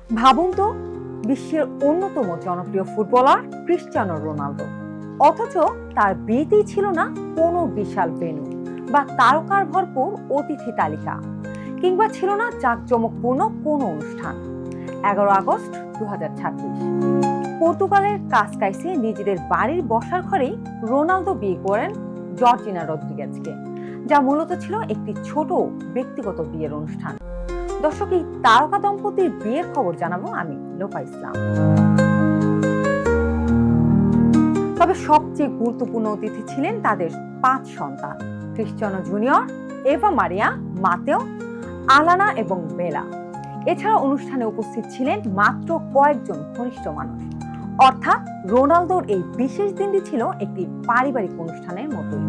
ভাবুন তো, বিশ্বের অন্যতম জনপ্রিয় ফুটবলার ক্রিস্টিয়ানো রোনালদো, অথচ তার বিয়েতেই ছিল না কোনো বিশাল ভেন্যু বা তারকার ভরপুর অতিথি তালিকা, কিংবা ছিল না জাঁকজমকপূর্ণ কোনো অনুষ্ঠান। 11 আগস্ট 2026 পর্তুগালের কাসকাইসে নিজেদের বাড়ির বসার ঘরেই রোনালদো বিয়ে করেন জর্জিনা রদ্রিগেজকে, যা মূলত ছিল একটি ছোট ব্যক্তিগত বিয়ের অনুষ্ঠান। দর্শক, এই তারকা দম্পতির বিয়ের খবর জানাবো আমি, লোপা ইসলাম। তবে সবচেয়ে গুরুত্বপূর্ণ অতিথি ছিলেন তাদের 5 সন্তান: Cristiano Junior, Eva Maria, Mateo, Alana এবং বেলা। এছাড়া অনুষ্ঠানে উপস্থিত ছিলেন মাত্র কয়েকজন ঘনিষ্ঠ মানুষ। অর্থাৎ রোনালদোর এই বিশেষ দিনটি ছিল একটি পারিবারিক অনুষ্ঠানের মতোই।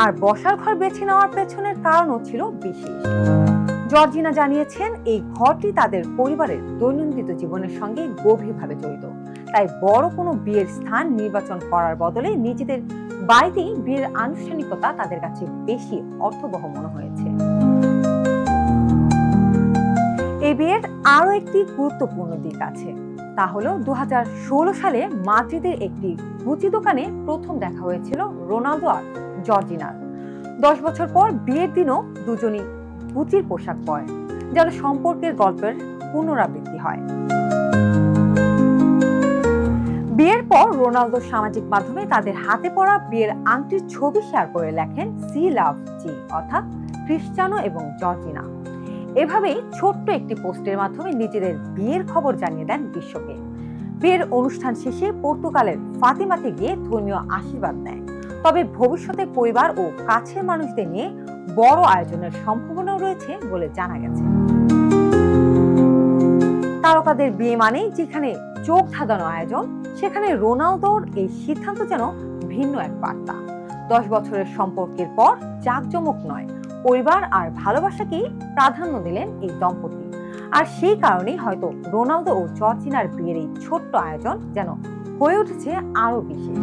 আর বসার ঘর বেছে নেওয়ার পেছনের কারণও ছিল বিশেষ। জর্জিনা জানিয়েছেন, এই ঘরটি তাদের পরিবারের দৈনন্দিন জীবনের সঙ্গে গভীরভাবে জড়িত। তাই বড় কোনো বিয়ের স্থান নির্বাচন করার বদলে নিজেদের বাড়িতেই বিয়ের আনুষ্ঠানিকতা তাদের কাছে বেশি অর্থবহ মনে হয়েছে। এই বিয়ের আরো একটি গুরুত্বপূর্ণ দিক আছে, তা হলো 2016 সালে মাদ্রিদের একটি গুচি দোকানে প্রথম দেখা হয়েছিল রোনালদো আর জর্জিনার। 10 বছর পর বিয়ের দিনও দুজনই গুচির পোশাক পরেন, যেন সম্পর্কের গল্পের পুনরাবৃত্তি হয়। বিয়ের পর রোনালদো সামাজিক মাধ্যমে তাদের হাতে পড়া বিয়ের আংটির ছবি শেয়ার করে লেখেন, সি লাভ জি, অর্থাৎ ক্রিস্টিয়ানো এবং জর্জিনা। এভাবেই ছোট্ট একটি পোস্টের মাধ্যমে নিজেদের বিয়ের খবর জানিয়ে দেন বিশ্বকে। বিয়ের অনুষ্ঠান শেষে পর্তুগালের ফাতিমাতে গিয়ে ধর্মীয় আশীর্বাদ নেয়। তবে ভবিষ্যতে পরিবার ও কাছের মানুষদের নিয়ে বড় আয়োজনের সম্ভাবনাও রয়েছে বলে জানা গেছে। তারকাদের বিয়ে মানেই যেখানে চোখ ধাঁধানো আয়োজন, সেখানে রোনালদোর এই সিদ্ধান্ত যেন ভিন্ন এক বার্তা। 10 বছরের সম্পর্কের পর জাঁকজমক নয়, পরিবার আর ভালোবাসাকেই প্রাধান্য দিলেন এই দম্পতি। আর সেই কারণেই হয়তো রোনালদো ও জর্জিনার বিয়ের এই ছোট্ট আয়োজন যেন হয়ে উঠেছে আরো বিশেষ।